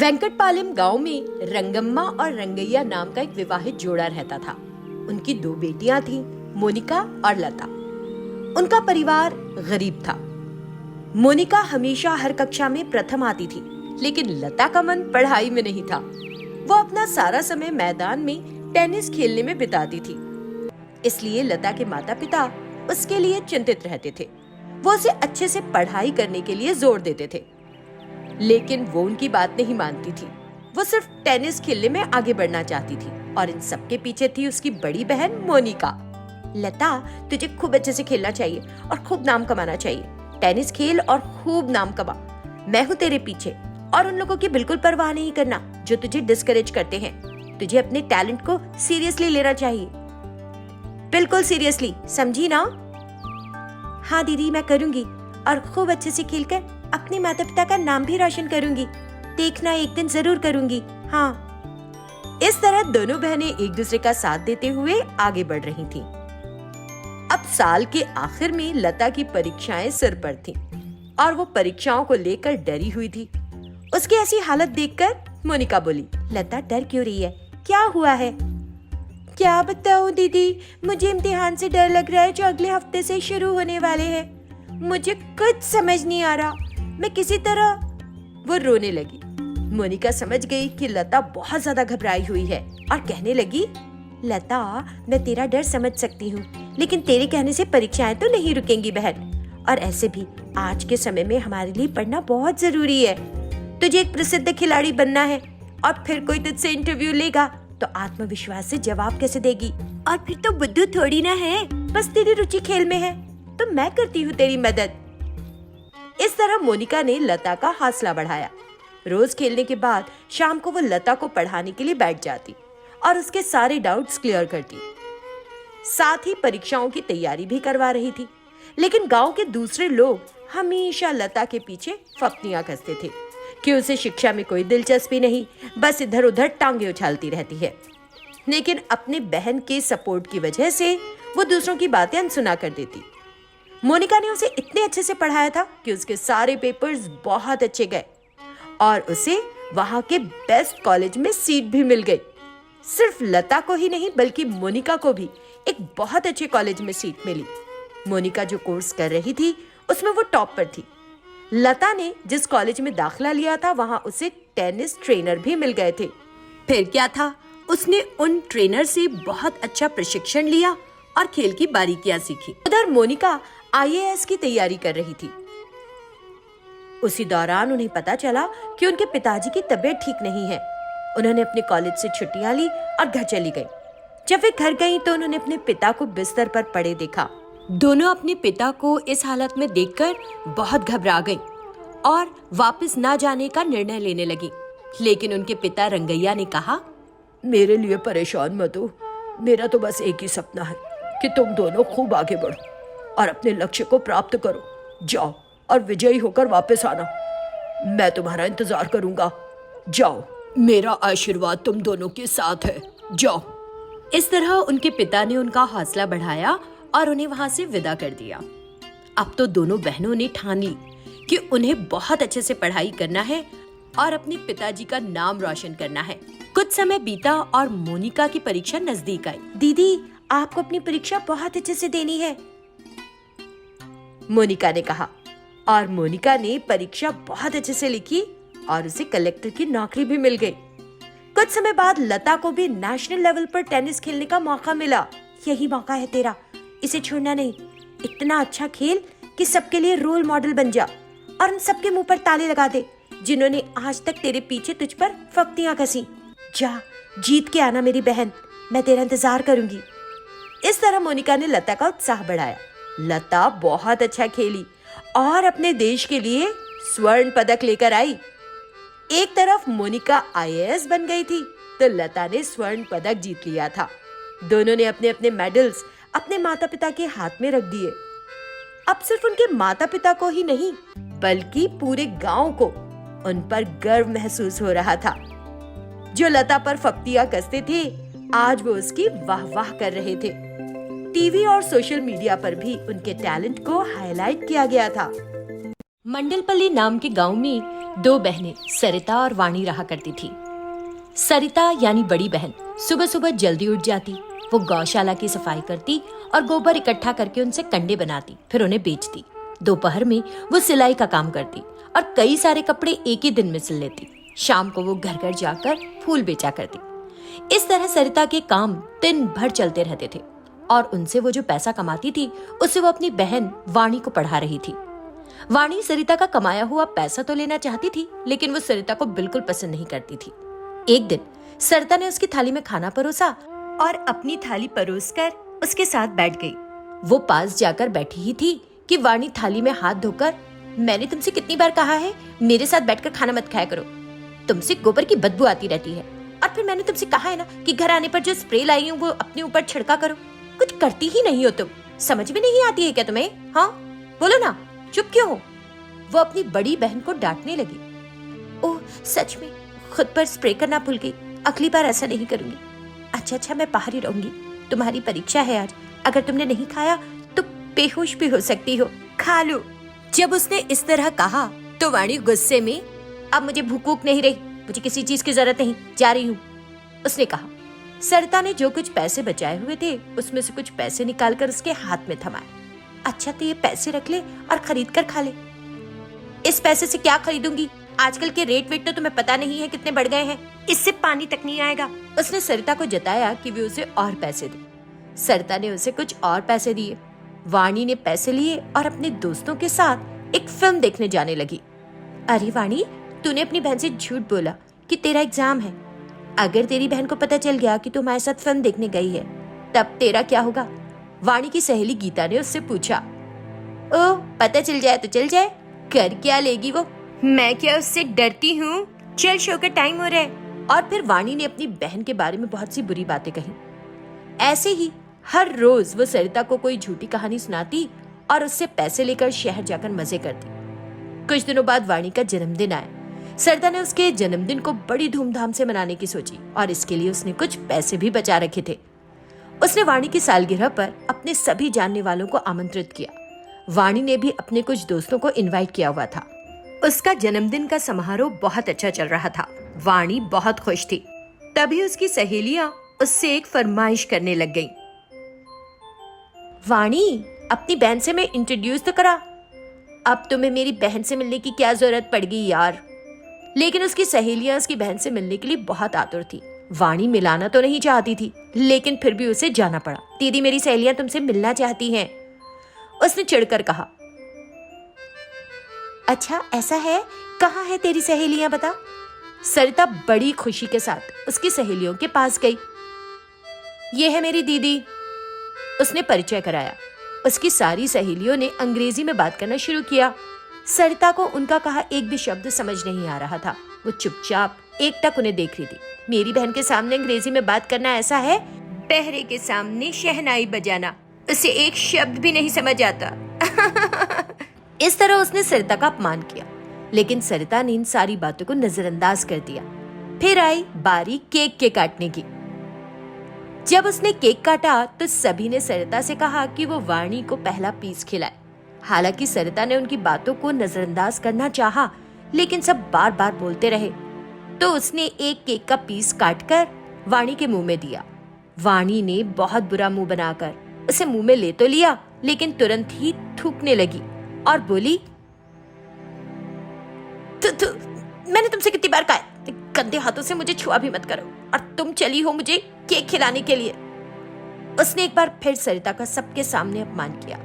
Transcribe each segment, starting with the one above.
वेंकटपालम गांव में रंगम्मा और रंगैया नाम का एक विवाहित जोड़ा रहता था। उनकी 2 बेटियां थीं, मोनिका और लता। उनका परिवार गरीब था। मोनिका हमेशा हर कक्षा में प्रथम आती थी, लेकिन लता का मन पढ़ाई में नहीं था। वो अपना सारा समय मैदान में टेनिस खेलने में बिताती थी। इसलिए लता के माता पिता उसके लिए चिंतित रहते थे। वो उसे अच्छे से पढ़ाई करने के लिए जोर देते थे, लेकिन वो उनकी बात नहीं मानती थी। वो सिर्फ टेनिस खेलने में आगे बढ़ना चाहती थी और इन सब के पीछे थी उसकी बड़ी बहन मोनिका। लता, तुझे खूब अच्छे से खेलना चाहिए और खूब नाम कमाना चाहिए। टेनिस खेल और खूब नाम कमा। मैं हूँ तेरे पीछे और उन लोगों की बिल्कुल परवाह नहीं करना जो तुझे डिस्करेज करते हैं। तुझे अपने टैलेंट को सीरियसली लेना चाहिए, बिल्कुल सीरियसली, समझी ना? हाँ दीदी, मैं करूंगी और खूब अच्छे से खेलकर अपने माता पिता का नाम भी रोशन करूंगी। देखना, एक दिन जरूर करूंगी। हाँ। इस तरह दोनों बहनें एक दूसरे का साथ देते हुए आगे बढ़ रही थीं। अब साल के आखिर में लता की परीक्षाएं सिर पर थीं और वो परीक्षाओं को लेकर डरी हुई थी। उसकी ऐसी हालत देखकर मोनिका बोली, लता डर क्यों रही है? क्या हुआ है? क्या बताऊं दीदी, मुझे इम्तिहान से डर लग रहा है जो अगले हफ्ते से शुरू होने वाले हैं। मुझे कुछ समझ नहीं आ रहा। मैं किसी तरह। वो रोने लगी। मोनिका समझ गई कि लता बहुत ज्यादा घबराई हुई है और कहने लगी, लता, मैं तेरा डर समझ सकती हूँ, लेकिन तेरे कहने से परीक्षाएं तो नहीं रुकेंगी बहन। और ऐसे भी आज के समय में हमारे लिए पढ़ना बहुत जरूरी है। तुझे एक प्रसिद्ध खिलाड़ी बनना है और फिर कोई तुझसे इंटरव्यू लेगा तो आत्मविश्वास से जवाब कैसे देगी? और फिर तो बुद्धू थोड़ी ना है, बस तेरी रुचि खेल में है तो मैं करती हूँ तेरी मदद। इस तरह मोनिका ने लता का हौसला बढ़ाया। रोज खेलने के बाद शाम को वो लता को पढ़ाने के लिए बैठ जाती और उसके सारे डाउट्स क्लियर करती। साथ ही परीक्षाओं की तैयारी भी करवा रही थी। लेकिन गांव के दूसरे लोग हमेशा लता के पीछे फप्तियां कसते थे कि उसे शिक्षा में कोई दिलचस्पी नहीं, बस इधर उधर टांगे उछालती रहती है। लेकिन अपने बहन के सपोर्ट की वजह से वो दूसरों की बातें अनसुना कर देती। मोनिका ने उसे इतने अच्छे से पढ़ाया था कि उसके सारे पेपर्स बहुत अच्छे गए और उसे वहां के बेस्ट कॉलेज में सीट भी मिल गई। सिर्फ लता को ही नहीं बल्कि मोनिका को भी एक बहुत अच्छे कॉलेज में सीट मिली। मोनिका जो कोर्स कर रही थी उसमें वो टॉप पर थी। लता ने जिस कॉलेज में दाखिला लिया था वहां उसे टेनिस ट्रेनर भी मिल गए थे। फिर क्या था, उसने उन ट्रेनर से बहुत अच्छा प्रशिक्षण लिया और खेल की बारीकियां सीखी। उधर मोनिका IAS की तैयारी कर रही थी। उसी दौरान उन्हें पता चला कि उनके पिताजी की तबीयत ठीक नहीं है। उन्होंने अपने कॉलेज से छुट्टियां ली और घर चली गई। जब वे घर गईं तो उन्होंने अपने पिता को बिस्तर पर पड़े देखा। दोनों अपने पिता को इस हालत में देखकर बहुत घबरा गईं और वापस ना जाने का निर्णय लेने लगी। लेकिन उनके पिता रंगैया ने कहा, मेरे लिए परेशान मत हो। मेरा तो बस एक ही सपना है कि तुम दोनों खूब आगे बढ़ो और अपने लक्ष्य को प्राप्त करो। जाओ और विजयी होकर वापस आना। मैं तुम्हारा इंतजार करूंगा। जाओ, मेरा आशीर्वाद तुम दोनों के साथ है। जाओ। इस तरह उनके पिता ने उनका हौसला बढ़ाया और उन्हें वहां से विदा कर दिया। अब तो दोनों बहनों ने ठान ली कि उन्हें बहुत अच्छे से पढ़ाई करना है और अपने पिताजी का नाम रोशन करना है। कुछ समय बीता और मोनिका की परीक्षा नजदीक आई। दीदी, आपको अपनी परीक्षा बहुत अच्छे से देनी है, मोनिका ने कहा। और मोनिका ने परीक्षा बहुत अच्छे से लिखी और उसे कलेक्टर की नौकरी भी मिल गई। कुछ समय बाद लता को भी नेशनल लेवल पर टेनिस खेलने का मौका मिला। यही मौका है तेरा, इसे छोड़ना नहीं। इतना अच्छा खेल कि सबके लिए रोल मॉडल बन जा और उन सबके मुंह पर ताले लगा दे जिन्होंने आज तक तेरे पीछे तुझ पर फप्तियां कसी। जा, जीत के आना मेरी बहन, मैं तेरा इंतजार करूंगी। इस तरह मोनिका ने लता का उत्साह बढ़ाया। लता बहुत अच्छा खेली और अपने देश के लिए स्वर्ण पदक लेकर आई। एक तरफ मोनिका IAS बन गई थी तो लता ने स्वर्ण पदक जीत लिया था। दोनों ने अपने अपने मेडल्स अपने माता पिता के हाथ में रख दिए। अब सिर्फ उनके माता पिता को ही नहीं बल्कि पूरे गांव को उन पर गर्व महसूस हो रहा था। जो लता पर फप्तियां कसते थे आज वो उसकी वाह वाह कर रहे थे। टीवी और सोशल मीडिया पर भी उनके टैलेंट को हाईलाइट किया गया था। मंडलपल्ली नाम के गांव में दो बहनें सरिता और वाणी रहा करती थी। सरिता यानी बड़ी बहन सुबह सुबह जल्दी उठ जाती। वो गौशाला की सफाई करती और गोबर इकट्ठा करके उनसे कंडे बनाती, फिर उन्हें बेचती। दोपहर में वो सिलाई का काम करती और कई सारे कपड़े एक ही दिन में सिल लेती। शाम को वो घर घर जाकर फूल बेचा करती। इस तरह सरिता के काम दिन भर चलते रहते थे और उनसे वो जो पैसा कमाती थी उससे वो अपनी बहन वाणी को पढ़ा रही थी। वाणी सरिता का कमाया हुआ पैसा तो लेना चाहती थी, लेकिन वो सरिता को बिल्कुल पसंद नहीं करती थी। एक दिन सरिता ने उसकी थाली में खाना परोसा और अपनी थाली परोसकर उसके साथ बैठ गई। वो पास जाकर बैठी ही थी कि वाणी थाली में हाथ धोकर, मैंने तुमसे कितनी बार कहा है मेरे साथ बैठकर खाना मत खाया करो, तुमसे गोबर की बदबू आती रहती है। और फिर मैंने तुमसे कहा है ना कि घर आने पर जो स्प्रे लाई हूँ वो अपने ऊपर छिड़का करो। कुछ करती ही नहीं हो तुम, समझ में नहीं आती है क्या तुम्हें? हाँ बोलो ना, चुप क्यों हो? वो अपनी बड़ी बहन को डांटने लगी। ओह सच में खुद पर स्प्रे करना भूल गई, अगली बार ऐसा नहीं करूंगी। अच्छा मैं बाहर ही रहूंगी, तुम्हारी परीक्षा है आज, अगर तुमने नहीं खाया तो बेहोश भी हो सकती हो, खा लो। जब उसने इस तरह कहा तो वाणी गुस्से में, अब मुझे भूख वूख नहीं रही, मुझे किसी चीज की जरूरत नहीं, जा रही हूँ, उसने कहा। सरिता ने जो कुछ पैसे बचाए हुए थे उसमें से कुछ पैसे निकालकर उसके हाथ में थमाए। अच्छा तो ये पैसे रख ले और खरीद कर खा ले। इस पैसे से क्या खरीदूंगी, आजकल के रेट वेट तो तुम्हें पता नहीं है कितने बढ़ गए हैं, इससे पानी तक नहीं आएगा। उसने सरिता को जताया कि वे उसे और पैसे दे। सरिता ने उसे कुछ और पैसे दिए। वाणी ने पैसे लिए और अपने दोस्तों के साथ एक फिल्म देखने जाने लगी। अरे वाणी, तूने अपनी बहन से झूठ बोला कि तेरा एग्जाम है। अगर तेरी बहन को पता चल गया कि तू हमारे साथ फिल्म देखने गई है तब तेरा क्या होगा? वाणी की सहेली गीता ने उससे पूछा। ओह पता चल जाए तो चल जाए, कर क्या लेगी वो, मैं क्या उससे डरती हूँ, चल शो का टाइम हो रहा है। और फिर वाणी ने अपनी बहन के बारे में बहुत सी बुरी बातें कही। ऐसे ही हर रोज वो सरिता को कोई झूठी कहानी सुनाती और उससे पैसे लेकर शहर जाकर मजे करती। कुछ दिनों बाद वाणी का जन्मदिन आया। सरिता ने उसके जन्मदिन को बड़ी धूमधाम से मनाने की सोची और इसके लिए उसने कुछ पैसे भी बचा रखे थे। उसने वाणी की सालगिरह पर अपने सभी जानने वालों को आमंत्रित किया। वाणी ने भी अपने कुछ दोस्तों को इनवाइट किया हुआ था। उसका जन्मदिन का समारोह बहुत अच्छा चल रहा था। वाणी बहुत खुश थी। तभी उसकी सहेलियां उससे एक फरमाइश करने लग गईं। वाणी, अपनी बहन से मैं इंट्रोड्यूस तो करा। अब तुम्हें मेरी बहन से मिलने की क्या जरूरत पड़ गई यार। लेकिन उसकी सहेलियां उसकी बहन से मिलने के लिए बहुत आतुर थी। वाणी मिलाना तो नहीं चाहती थी, लेकिन फिर भी उसे जाना पड़ा। दीदी, मेरी सहेलियां तुमसे मिलना चाहती हैं, उसने चिढ़कर कहा। अच्छा ऐसा है, कहाँ है तेरी सहेलियां बता? सरिता बड़ी खुशी के साथ उसकी सहेलियों के पास गई। ये है मेरी दीदी, उसने परिचय कराया। उसकी सारी सहेलियों ने अंग्रेजी में बात करना शुरू किया। सरिता को उनका कहा एक भी शब्द समझ नहीं आ रहा था। वो चुपचाप एकटक उन्हें देख रही थी। मेरी बहन के सामने अंग्रेजी में बात करना ऐसा है, बहरे के सामने शहनाई बजाना, उसे एक शब्द भी नहीं समझ आता। इस तरह उसने सरिता का अपमान किया, लेकिन सरिता ने इन सारी बातों को नजरअंदाज कर दिया। फिर आई बारी केक के काटने की। जब उसने केक काटा तो सभी ने सरिता से कहा कि वो वाणी को पहला पीस खिलाए। हालांकि सरिता ने उनकी बातों को नजरअंदाज करना चाहा, लेकिन सब बार बार बोलते रहे, तो उसने एक केक का पीस काटकर वाणी के मुंह में दिया। वाणी ने बहुत बुरा मुंह बनाकर उसे मुंह में ले तो लिया, लेकिन तुरंत ही थूकने लगी और बोली, मैंने तुमसे कितनी बार कहा, गंदे हाथों से मुझे छुआ भी मत करो, और तुम चली हो मुझे केक खिलाने के लिए। उसने एक बार फिर सरिता का सबके सामने अपमान किया।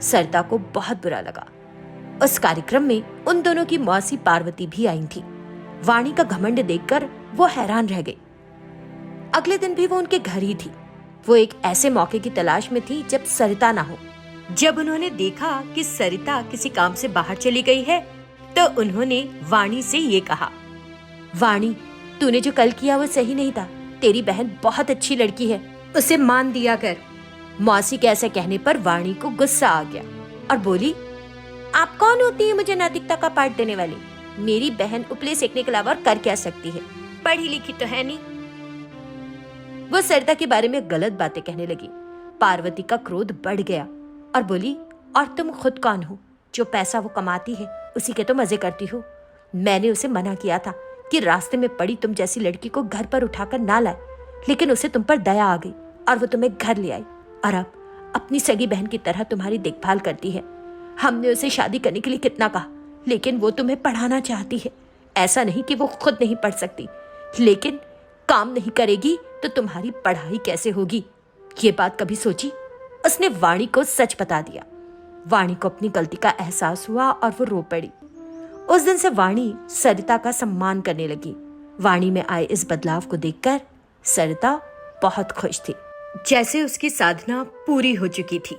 सरिता को बहुत बुरा लगा। उस कार्यक्रम में उन दोनों की मौसी पार्वती भी आई थी। वाणी का घमंड देखकर वो हैरान रह गई। अगले दिन भी वो उनके घर ही थी। वो एक ऐसे मौके की तलाश में थी जब सरिता ना हो। जब उन्होंने देखा कि सरिता किसी काम से बाहर चली गई है, तो उन्होंने वाणी से ये कहा, वाणी, तूने जो कल किया वो सही नहीं था। तेरी बहन बहुत अच्छी लड़की है, उसे मान दिया कर। मौसी के ऐसे कहने पर वाणी को गुस्सा आ गया और बोली, आप कौन होती है मुझे नैतिकता का पाठ देने वाली? मेरी बहन उपले सेकने के अलावा कर क्या सकती है, पढ़ी लिखी तो है नहीं। वो सरिता के बारे में गलत बातें कहने लगी। पार्वती का क्रोध बढ़ गया और बोली, और तुम खुद कौन हो जो पैसा वो कमाती है उसी के तो मजे करती हो। मैंने उसे मना किया था कि रास्ते में पड़ी तुम जैसी लड़की को घर पर उठाकर ना लाए, लेकिन उसे तुम पर दया आ गई और वो तुम्हें घर ले आई और अब अपनी सगी बहन की तरह तुम्हारी देखभाल करती है। हमने उसे शादी करने के लिए कितना कहा, लेकिन वो तुम्हें पढ़ाना चाहती है। ऐसा नहीं कि वो खुद नहीं पढ़ सकती, लेकिन काम नहीं करेगी तो तुम्हारी पढ़ाई कैसे होगी, ये बात कभी सोची? उसने वाणी को सच बता दिया। वाणी को अपनी गलती का एहसास हुआ और वो रो पड़ी। उस दिन से वाणी सरिता का सम्मान करने लगी। वाणी में आए इस बदलाव को देखकर सरिता बहुत खुश थी। जैसे उसकी साधना पूरी हो चुकी थी।